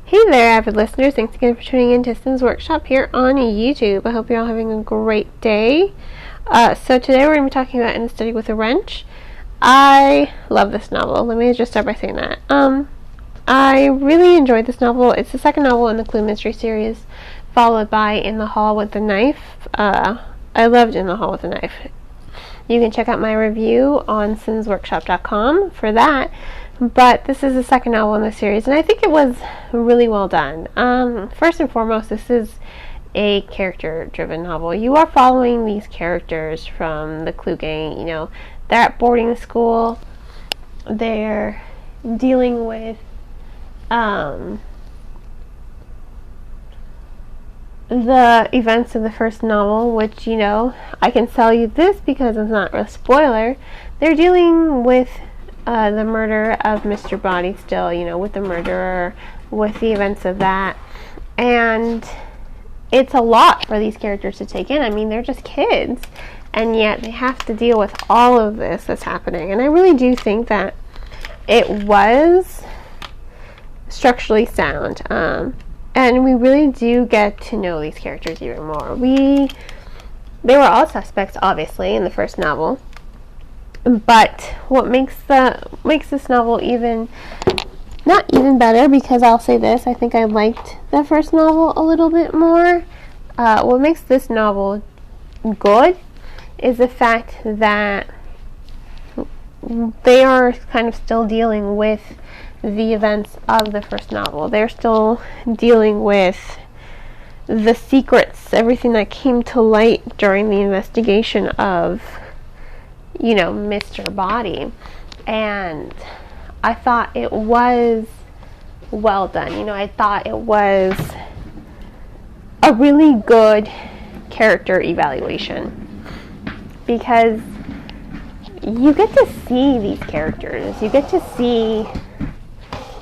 Hey there, avid listeners. Thanks again for tuning in to Sims Workshop here on YouTube. I hope you're all having a great day. So today we're going to be talking about In a Study with a Wrench. I love this novel. Let me just start by saying that. I really enjoyed this novel. It's the second novel in the Clue Mystery series, followed by In the Hall with the Knife. I loved In the Hall with the Knife. You can check out my review on simsworkshop.com for that. But this is the second novel in the series, and I think it was really well done. First and foremost, this is a character-driven novel. You are following these characters from the Clue gang. You know, they're at boarding school. They're dealing with the events of the first novel, which, you know, I can tell you this because it's not a spoiler. They're dealing with the murder of Mr. Bodystill, you know, with the murderer, with the events of that. And it's a lot for these characters to take in. I mean, they're just kids, and yet they have to deal with all of this that's happening. And I really do think that it was structurally sound. And we really do get to know these characters even more. They were all suspects, obviously, in the first novel. But what makes this novel not even better, because I'll say this, I think I liked the first novel a little bit more. What makes this novel good is the fact that they are kind of still dealing with the events of the first novel. They're still dealing with the secrets, everything that came to light during the investigation of, you know, Mr. Body. And I thought it was well done. You know, I thought it was a really good character evaluation, because you get to see these characters. You get to see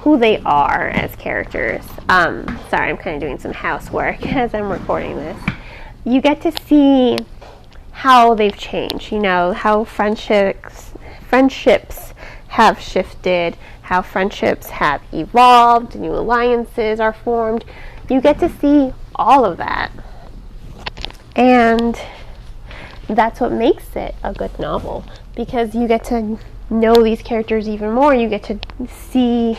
who they are as characters. Sorry, I'm kind of doing some housework as I'm recording this. You get to see how they've changed, you know, how friendships have shifted, how friendships have evolved, new alliances are formed. You get to see all of that. And that's what makes it a good novel, because you get to know these characters even more. You get to see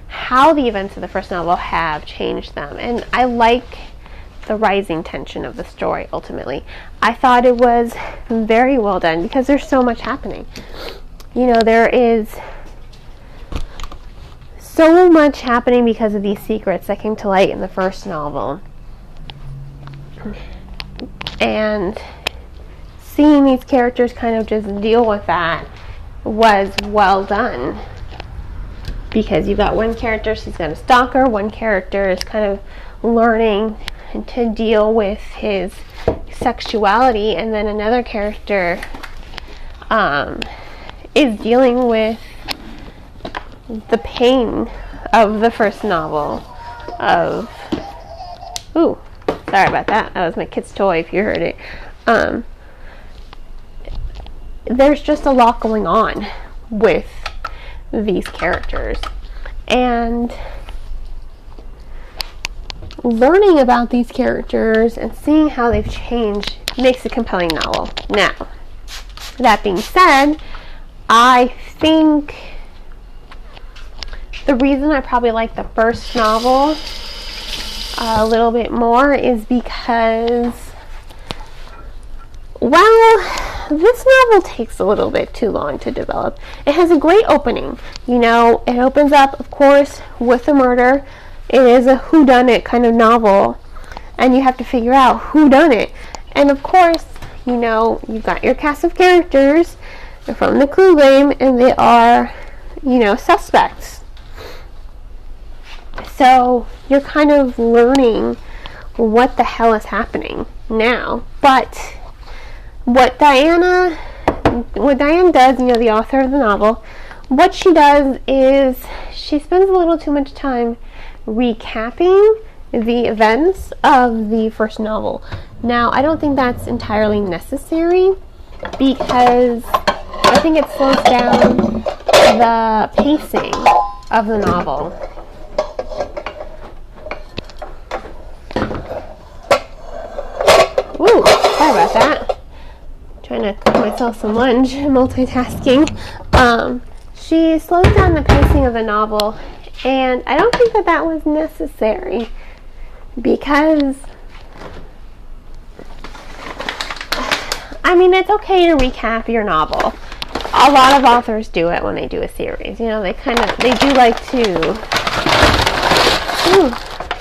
how the events of the first novel have changed them. And I like the rising tension of the story. Ultimately, I thought it was very well done, because there's so much happening. You know, there is so much happening because of these secrets that came to light in the first novel, and seeing these characters kind of just deal with that was well done, because you got one character, she's got a stalker, one character is kind of learning to deal with his sexuality, and then another character is dealing with the pain of the first novel ooh, sorry about that. That was my kid's toy, if you heard it. There's just a lot going on with these characters, and learning about these characters and seeing how they've changed makes a compelling novel. Now, that being said, I think the reason I probably like the first novel a little bit more is because, well, this novel takes a little bit too long to develop. It has a great opening. You know, it opens up, of course, with a murder. It is a whodunit kind of novel, and you have to figure out who done it. And of course, you know, you've got your cast of characters from the Clue game, and they are, you know, suspects. So you're kind of learning what the hell is happening now. But what Diane does, you know, the author of the novel, what she does is she spends a little too much time recapping the events of the first novel. Now, I don't think that's entirely necessary, because I think it slows down the pacing of the novel. myself some lunch, multitasking. She slows down the pacing of the novel, and I don't think that that was necessary, because I mean, it's okay to recap your novel. A lot of authors do it when they do a series. You know, they do like to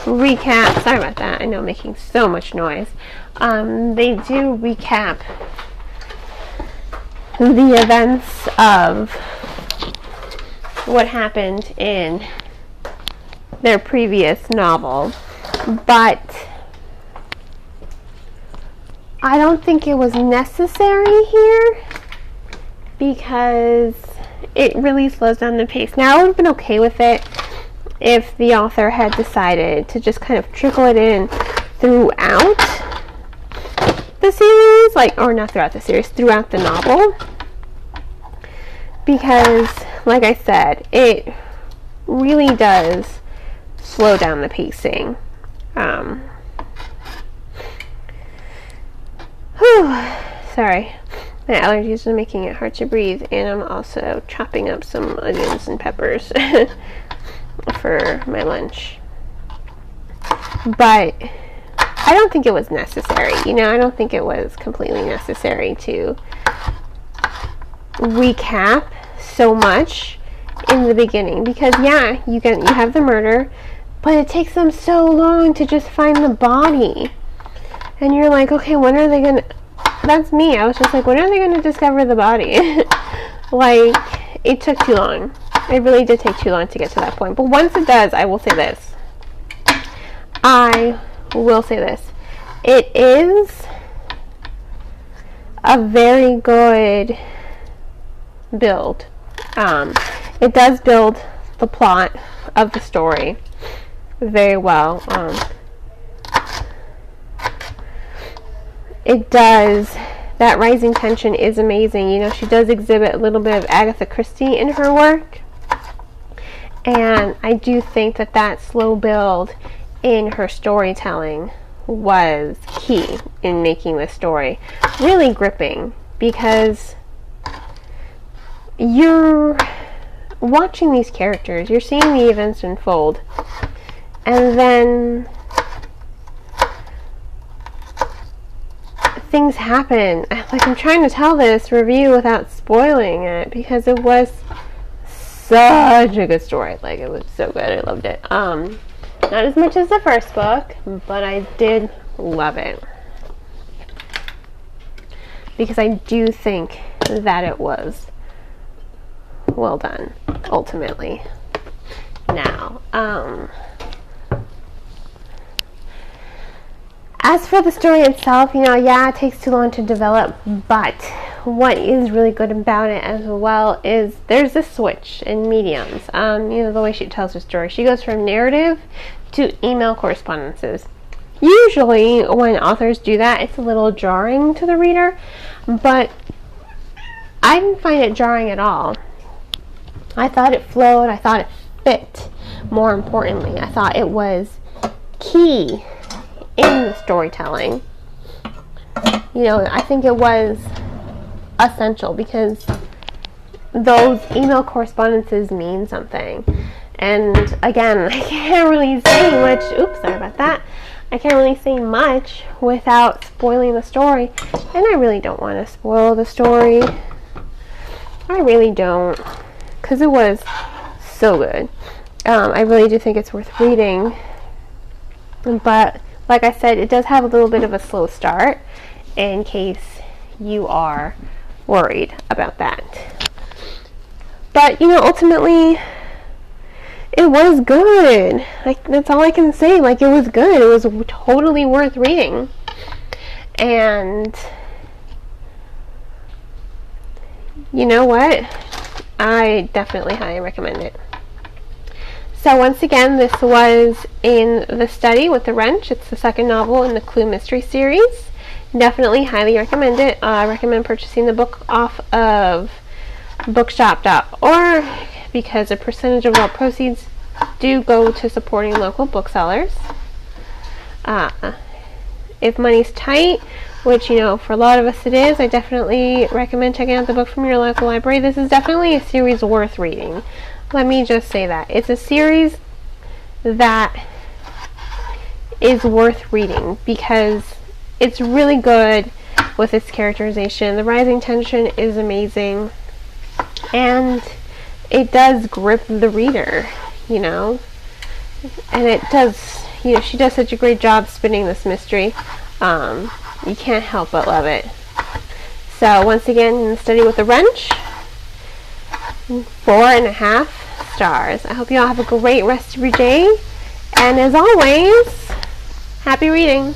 recap. Sorry about that. I know I'm making so much noise. They do recap the events of what happened in their previous novel, but I don't think it was necessary here, because it really slows down the pace. Now, I would have been okay with it if the author had decided to just kind of trickle it in throughout the series, or not throughout the series, throughout the novel, because, like I said, it really does slow down the pacing. Sorry. My allergies are making it hard to breathe, and I'm also chopping up some onions and peppers for my lunch. But I don't think it was necessary. You know, I don't think it was completely necessary to recap so much in the beginning, because yeah, you have the murder, but it takes them so long to just find the body, and you're like, okay, when are they gonna? That's me. I was just like, when are they going to discover the body? It took too long. It really did take too long to get to that point. But once it does, I will say this. It is a very good build. It does build the plot of the story very well. It does. That rising tension is amazing. You know, she does exhibit a little bit of Agatha Christie in her work. And I do think that that slow build in her storytelling was key in making this story really gripping, because you're watching these characters, you're seeing the events unfold, and then things happen. I'm trying to tell this review without spoiling it, because it was such a good story. It was so good. I loved it. Not as much as the first book, but I did love it, because I do think that it was well done, ultimately. Now, as for the story itself, you know, yeah, it takes too long to develop, but what is really good about it as well is there's a switch in mediums. You know, the way she tells her story. She goes from narrative to email correspondences. Usually, when authors do that, it's a little jarring to the reader, but I didn't find it jarring at all. I thought it flowed. I thought it fit. More importantly, I thought it was key in the storytelling. You know, I think it was essential, because those email correspondences mean something. And again, I can't really say much. Oops, sorry about that. I can't really say much without spoiling the story, and I really don't want to spoil the story. I really don't, because it was so good. I really do think it's worth reading, but like I said, it does have a little bit of a slow start, in case you are worried about that. But, you know, ultimately, it was good. That's all I can say. It was good. It was totally worth reading. And you know what? I definitely highly recommend it. So once again, this was In the Study with the Wrench. It's the second novel in the Clue Mystery series. Definitely highly recommend it. I recommend purchasing the book off of bookshop.org, because a percentage of all proceeds do go to supporting local booksellers. If money's tight, which, you know, for a lot of us it is. I definitely recommend checking out the book from your local library. This is definitely a series worth reading. Let me just say that. It's a series that is worth reading because it's really good with its characterization. The rising tension is amazing, and it does grip the reader, you know, and it does, you know, she does such a great job spinning this mystery. You can't help but love it. So once again, Study with a Wrench, 4.5 stars. I hope you all have a great rest of your day, and as always, happy reading.